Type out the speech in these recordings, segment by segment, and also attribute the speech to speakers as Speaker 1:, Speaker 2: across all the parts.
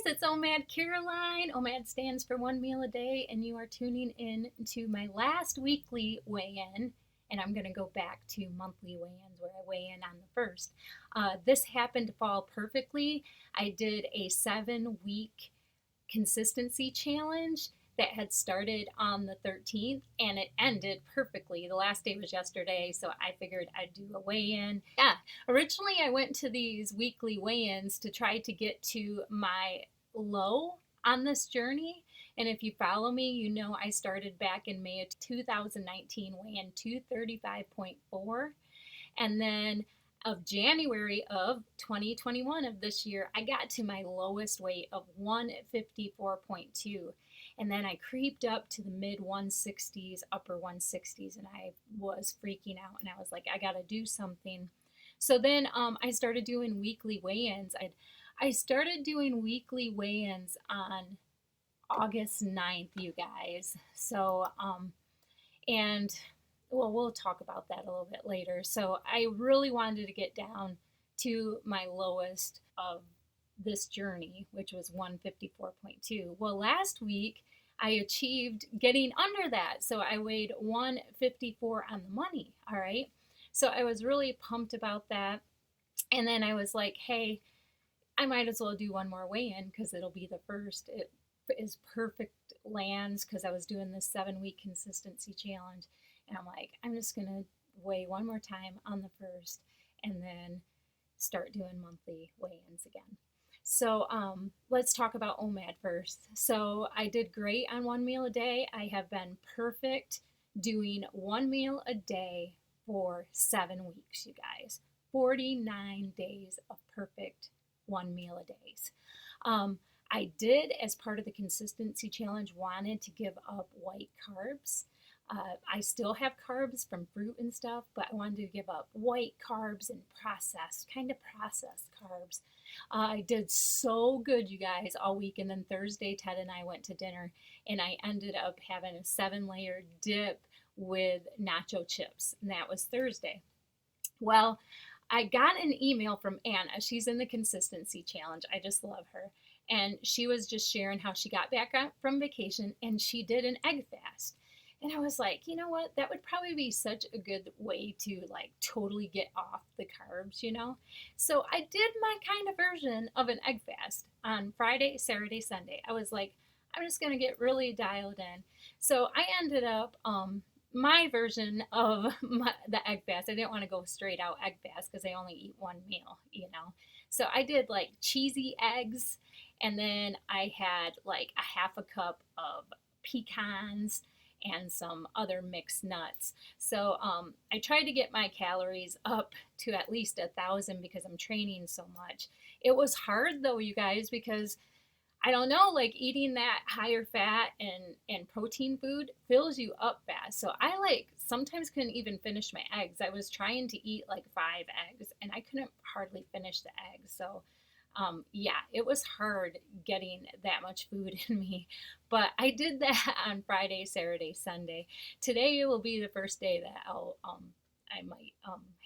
Speaker 1: it's OMAD Caroline. OMAD stands for One Meal a Day, and you are tuning in to my last weekly weigh-in. And I'm going to go back to monthly weigh-ins where I weigh in on the first. This happened to fall perfectly. I did a 7-week consistency challenge that had started on the 13th and it ended perfectly. The last day was yesterday, so I figured I'd do a weigh in. Yeah, originally I went to these weekly weigh ins to try to get to my low on this journey. And if you follow me, you know I started back in May of 2019 weighing 235.4. And then of January of 2021 of this year, I got to my lowest weight of 154.2. And then I creeped up to the mid 160s, upper 160s, and I was freaking out. And I was like, I got to do something. So then I started doing weekly weigh ins. I started doing weekly weigh ins on August 9th, you guys. So, and well, we'll talk about that a little bit later. So I really wanted to get down to my lowest of this journey, which was 154.2. Well, last week I achieved getting under that. So I weighed 154 on the money. All right. So I was really pumped about that. And then I was like, hey, I might as well do one more weigh in because it'll be the first. It is perfect lands because I was doing this 7-week consistency challenge. And I'm like, I'm just going to weigh one more time on the first and then start doing monthly weigh ins again. So let's talk about OMAD first. So I did great on 1 meal a day. I have been perfect doing 1 meal a day for 7 weeks, you guys. 49 days of perfect 1 meal a days. I did, as part of the consistency challenge, wanted to give up white carbs. I still have carbs from fruit and stuff, but I wanted to give up white carbs and processed carbs. I did so good, you guys, all week. And then Thursday, Ted and I went to dinner, and I ended up having a 7-layer dip with nacho chips. And that was Thursday. Well, I got an email from Anna. She's in the consistency challenge. I just love her. And she was just sharing how she got back from vacation and she did an egg fast. And I was like, you know what? That would probably be such a good way to like totally get off the carbs, you know? So I did my kind of version of an egg fast on Friday, Saturday, Sunday. I was like, I'm just going to get really dialed in. So I ended up, my version of the egg fast, I didn't want to go straight out egg fast because I only eat one meal, you know? So I did like cheesy eggs, and then I had like a half a cup of pecans and some other mixed nuts. So I tried to get my calories up to at least 1,000 because I'm training so much. It was hard though, you guys, because I don't know, like eating that higher fat and protein food fills you up fast. So I like sometimes couldn't even finish my eggs. I was trying to eat like 5 eggs and I couldn't hardly finish the eggs. So yeah, it was hard getting that much food in me. But I did that on Friday, Saturday, Sunday. Today will be the first day that I might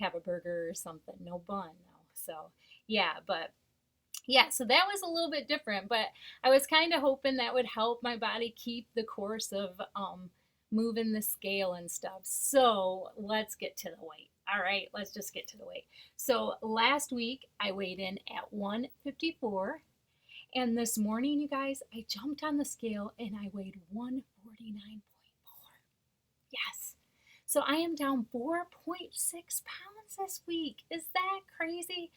Speaker 1: have a burger or something. No bun though. So yeah, but yeah, so that was a little bit different, but I was kind of hoping that would help my body keep the course of moving the scale and stuff. So let's get to the weight. All right, let's just get to the weight. So last week I weighed in at 154, and this morning, you guys, I jumped on the scale and I weighed 149.4. Yes. So I am down 4.6 pounds this week. Is that crazy?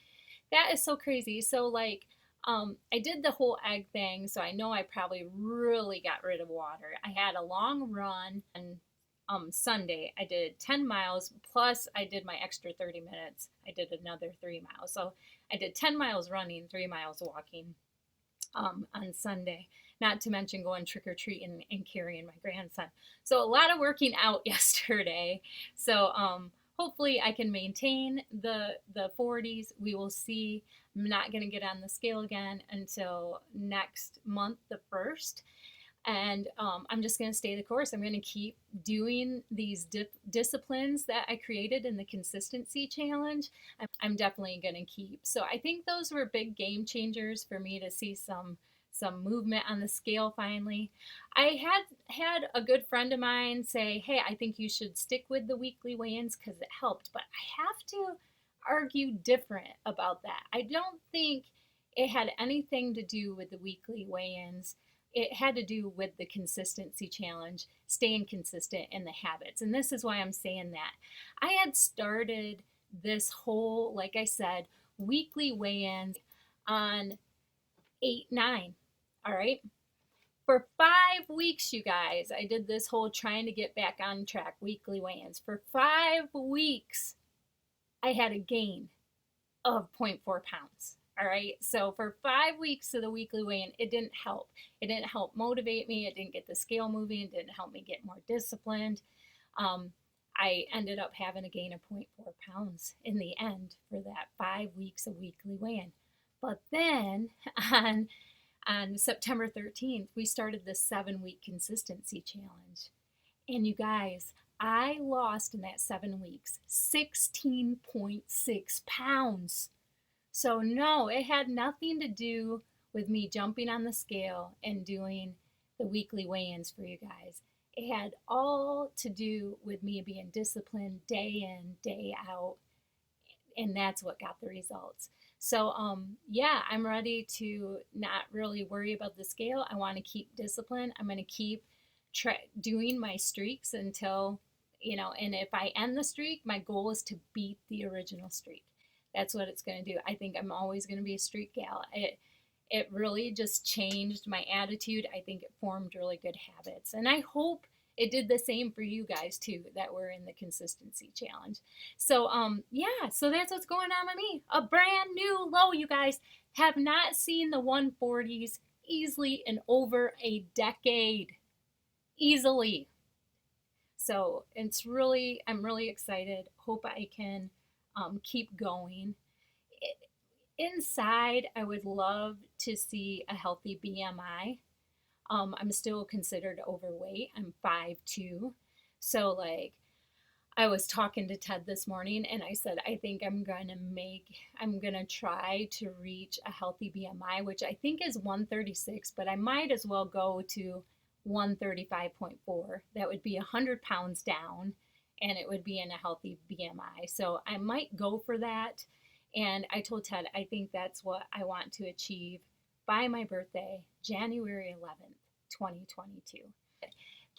Speaker 1: That is so crazy. So like I did the whole egg thing, so I know I probably really got rid of water. I had a long run and Sunday I did 10 miles plus I did my extra 30 minutes. I did another 3 miles. So I did 10 miles running, 3 miles walking on Sunday, not to mention going trick or treating and carrying my grandson. So a lot of working out yesterday. So hopefully I can maintain the 40s. We will see. I'm not going to get on the scale again until next month, the 1st. And I'm just going to stay the course. I'm going to keep doing these disciplines that I created in the consistency challenge. I'm definitely going to keep. So I think those were big game changers for me to see some some movement on the scale finally. I had a good friend of mine say, "Hey, I think you should stick with the weekly weigh-ins because it helped." But I have to argue different about that. I don't think it had anything to do with the weekly weigh-ins. It had to do with the consistency challenge, staying consistent in the habits. And this is why I'm saying that. I had started this whole, like I said, weekly weigh-ins on 8/9. All right. For 5 weeks, you guys, I did this whole trying to get back on track weekly weigh-ins. For 5 weeks, I had a gain of zero point 0.4 pounds. All right. So for 5 weeks of the weekly weigh-in, it didn't help. It didn't help motivate me. It didn't get the scale moving. It didn't help me get more disciplined. Um, I ended up having a gain of zero point 0.4 pounds in the end for that 5 weeks of weekly weigh-in. But then on September 13th, we started this 7 week consistency challenge. And you guys, I lost in that 7 weeks 16.6 pounds. So, no, it had nothing to do with me jumping on the scale and doing the weekly weigh ins for you guys. It had all to do with me being disciplined day in, day out, and that's what got the results. So yeah, I'm ready to not really worry about the scale. I want to keep discipline. I'm going to keep doing my streaks until, and if I end the streak, my goal is to beat the original streak. That's what it's going to do. I think I'm always going to be a streak gal. It really just changed my attitude. I think it formed really good habits, and I hope it did the same for you guys too that were in the consistency challenge. So yeah, so that's what's going on with me. A brand new low, you guys. Have not seen the 140s easily in over a decade. Easily. So I'm really excited. Hope I can keep going. Inside, I would love to see a healthy BMI. I'm still considered overweight. I'm 5'2". So, like, I was talking to Ted this morning and I said, I think I'm going to try to reach a healthy BMI, which I think is 136, but I might as well go to 135.4. That would be 100 pounds down and it would be in a healthy BMI. So I might go for that. And I told Ted, I think that's what I want to achieve by my birthday, January 11th, 2022.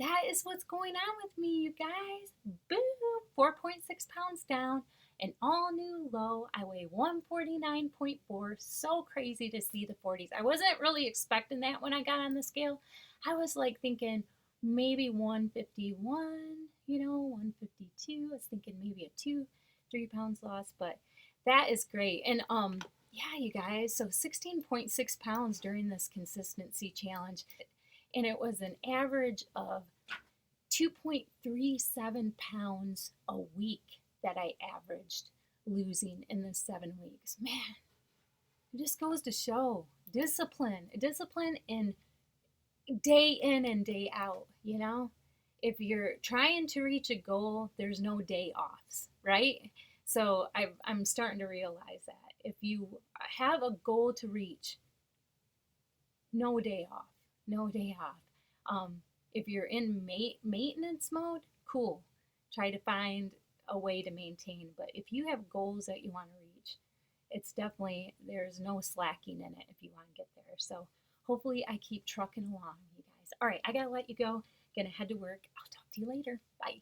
Speaker 1: That is what's going on with me, you guys. Boom! 4.6 pounds down, an all new low. I weigh 149.4. So crazy to see the 40s. I wasn't really expecting that when I got on the scale. I was like thinking maybe 151, 152. I was thinking maybe a 3 pounds loss, but that is great. And yeah, you guys, so 16.6 pounds during this consistency challenge. And it was an average of 2.37 pounds a week that I averaged losing in the 7 weeks. Man, it just goes to show discipline in day in and day out, If you're trying to reach a goal, there's no day offs, right? So I'm starting to realize that. If you have a goal to reach, no day off, no day off. If you're in maintenance mode, cool. Try to find a way to maintain. But if you have goals that you want to reach, there's no slacking in it if you want to get there. So hopefully I keep trucking along, you guys. All right, I got to let you go. Gonna head to work. I'll talk to you later. Bye.